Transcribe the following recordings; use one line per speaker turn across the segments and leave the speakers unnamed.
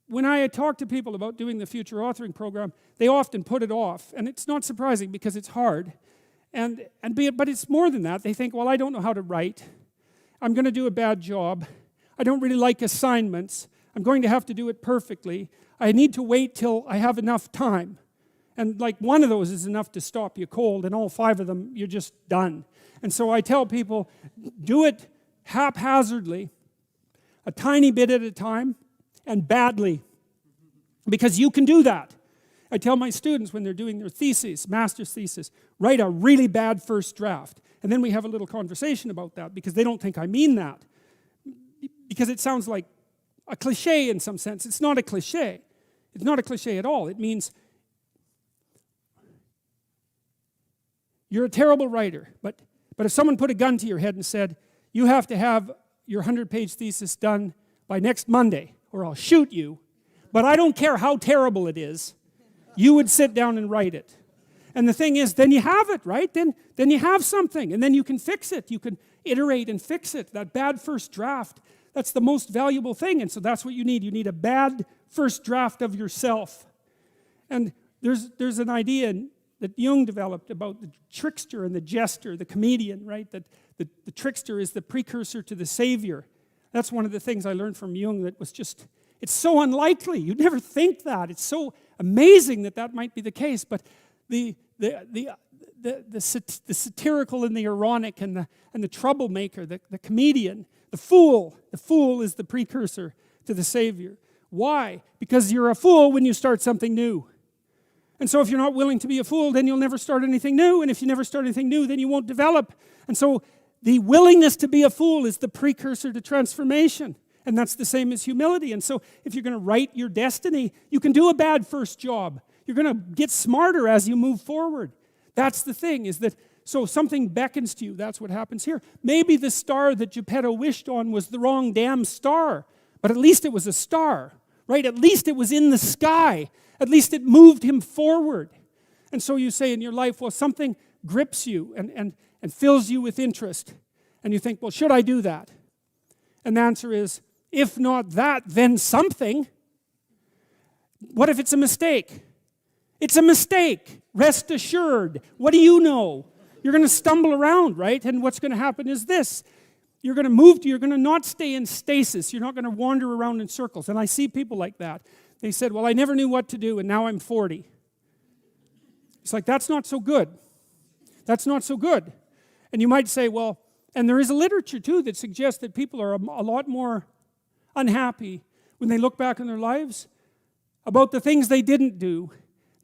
when I talk to people about doing the future authoring program, they often put it off. And it's not surprising because it's hard. But it's more than that. They think, well, I don't know how to write. I'm going to do a bad job. I don't really like assignments. I'm going to have to do it perfectly. I need to wait till I have enough time. And like one of those is enough to stop you cold, and all 5 of them, you're just done. And so I tell people, do it haphazardly, a tiny bit at a time, and badly. Because you can do that. I tell my students when they're doing their thesis, master's thesis, write a really bad first draft. And then we have a little conversation about that because they don't think I mean that. Because it sounds like a cliche in some sense. It's not a cliche. It's not a cliche at all. It means you're a terrible writer. But if someone put a gun to your head and said, you have to have your 100-page thesis done by next Monday, or I'll shoot you, but I don't care how terrible it is, you would sit down and write it. And the thing is, then you have it, right? Then you have something, and then you can fix it. You can iterate and fix it. That bad first draft, that's the most valuable thing, and so that's what you need. You need a bad first draft of yourself. And there's an idea that Jung developed about the trickster and the jester, the comedian, right? That the trickster is the precursor to the savior. That's one of the things I learned from Jung that was just, it's so unlikely. You'd never think that. It's so amazing that might be the case. But the satirical and the ironic and the troublemaker, the comedian, the fool is the precursor to the savior. Why? Because you're a fool when you start something new. And so if you're not willing to be a fool, then you'll never start anything new. And if you never start anything new, then you won't develop. And so the willingness to be a fool is the precursor to transformation. And that's the same as humility. And so if you're going to write your destiny, you can do a bad first job. You're going to get smarter as you move forward. That's the thing, is that, so something beckons to you. That's what happens here. Maybe the star that Geppetto wished on was the wrong damn star. But at least it was a star, right? At least it was in the sky. At least it moved him forward. And so you say in your life, well, something grips you and fills you with interest. And you think, well, should I do that? And the answer is, if not that, then something. What if it's a mistake? It's a mistake. Rest assured. What do you know? You're going to stumble around, right? And what's going to happen is this. You're going to not stay in stasis. You're not going to wander around in circles. And I see people like that. They said, well, I never knew what to do, and now I'm 40. It's like, that's not so good. That's not so good. And you might say, well, and there is a literature, too, that suggests that people are a lot more unhappy when they look back on their lives about the things they didn't do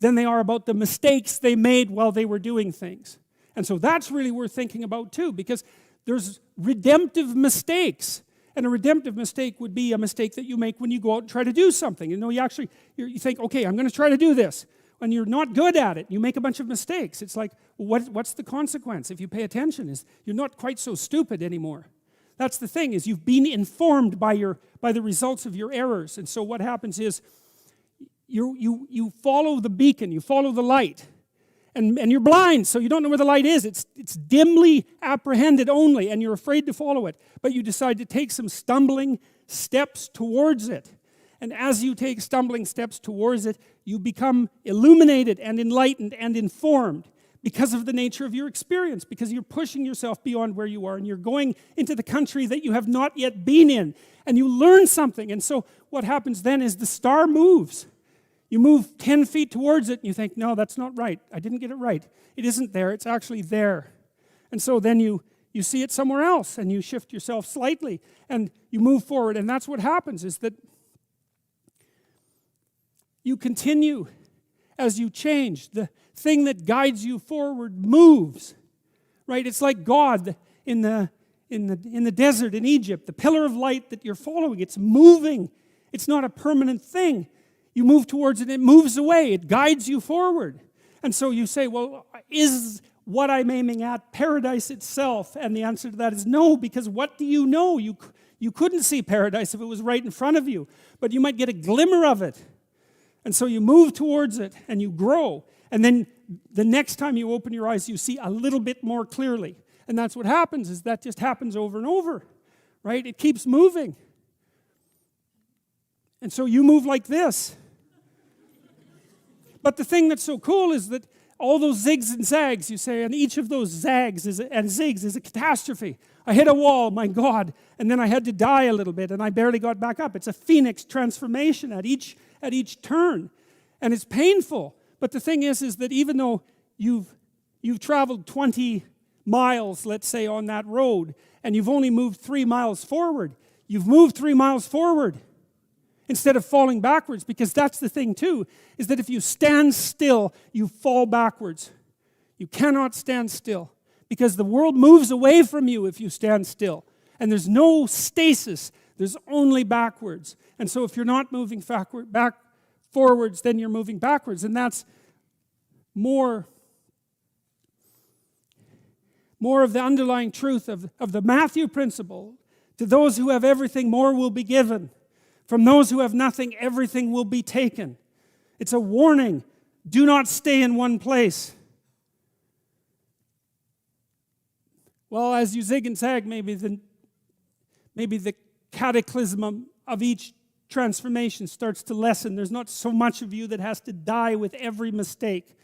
than they are about the mistakes they made while they were doing things. And so that's really worth thinking about, too, because there's redemptive mistakes. And a redemptive mistake would be a mistake that you make when you go out and try to do something. You know, you think, okay, I'm going to try to do this. When you're not good at it, you make a bunch of mistakes. It's like, what's the consequence? If you pay attention, is you're not quite so stupid anymore. That's the thing, is you've been informed by the results of your errors. And so what happens is you follow the beacon, you follow the light. And you're blind, so you don't know where the light is. It's dimly apprehended only, and you're afraid to follow it. But you decide to take some stumbling steps towards it. And as you take stumbling steps towards it, you become illuminated and enlightened and informed because of the nature of your experience, because you're pushing yourself beyond where you are, and you're going into the country that you have not yet been in, and you learn something. And so what happens then is the star moves. You move 10 feet towards it, and you think, no, that's not right. I didn't get it right. It isn't there. It's actually there. And so then you see it somewhere else, and you shift yourself slightly, and you move forward. And that's what happens, is that you continue as you change. The thing that guides you forward moves, right? It's like God in the desert in Egypt, the pillar of light that you're following. It's moving. It's not a permanent thing. You move towards it, it moves away, it guides you forward. And so you say, well, is what I'm aiming at paradise itself? And the answer to that is no, because what do you know? You couldn't see paradise if it was right in front of you, but you might get a glimmer of it. And so you move towards it, and you grow. And then the next time you open your eyes, you see a little bit more clearly. And that's what happens, is that just happens over and over, right? It keeps moving. And so you move like this. But the thing that's so cool is that all those zigs and zags, you say, and each of those zags and zigs is a catastrophe. I hit a wall, my God, and then I had to die a little bit, and I barely got back up. It's a phoenix transformation at each turn, and it's painful. But the thing is that even though you've traveled 20 miles, let's say, on that road, and you've only moved 3 miles forward, you've moved 3 miles forward instead of falling backwards, because that's the thing too, is that if you stand still, you fall backwards. You cannot stand still, because the world moves away from you if you stand still. And there's no stasis, there's only backwards. And so if you're not moving forwards, then you're moving backwards. And that's more of the underlying truth of the Matthew principle. To those who have everything, more will be given. From those who have nothing, everything will be taken. It's a warning. Do not stay in one place. Well, as you zig and zag, maybe the cataclysm of each transformation starts to lessen. There's not so much of you that has to die with every mistake.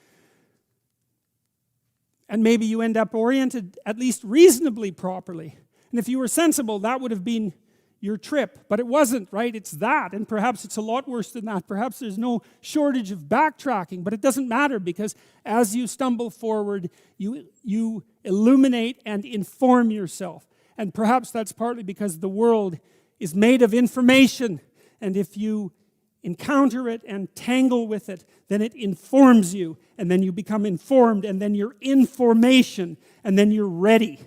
And maybe you end up oriented at least reasonably properly. And if you were sensible, that would have been your trip. But it wasn't, right? It's that. And perhaps it's a lot worse than that. Perhaps there's no shortage of backtracking. But it doesn't matter, because as you stumble forward, you illuminate and inform yourself. And perhaps that's partly because the world is made of information. And if you encounter it and tangle with it, then it informs you. And then you become informed. And then you're information. And then you're ready.